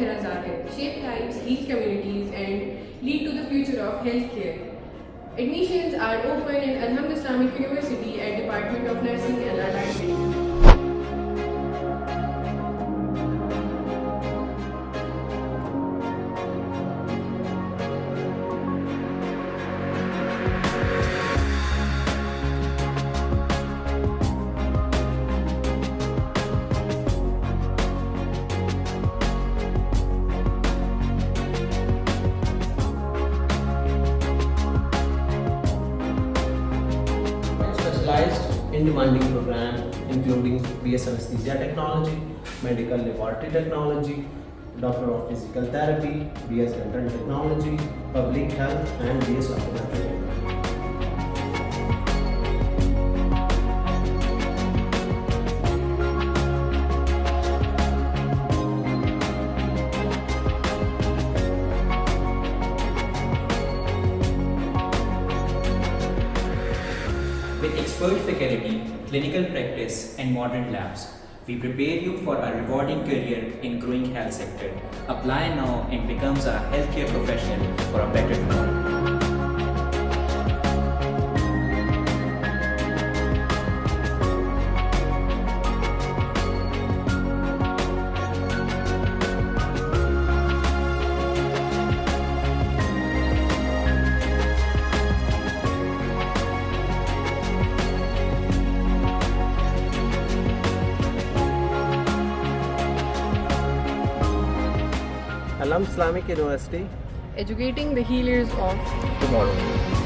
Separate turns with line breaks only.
Zahira Zahid, shape lives, heal communities, and lead to the future of healthcare. Admissions are open in Alhamd Islamic University at Department of Nursing and Allied Medical.
Specialized in demanding program including BS Anesthesia Technology, Medical Laboratory Technology, Doctor of Physical Therapy, BS Dental Technology, Public Health and BS Optometry Technology.
With expert faculty, clinical practice, and modern labs, we prepare you for a rewarding career in growing health sector. Apply now and becomes a healthcare professional for a better tomorrow.
Alhamd Islamic University,
Educating the healers of
tomorrow.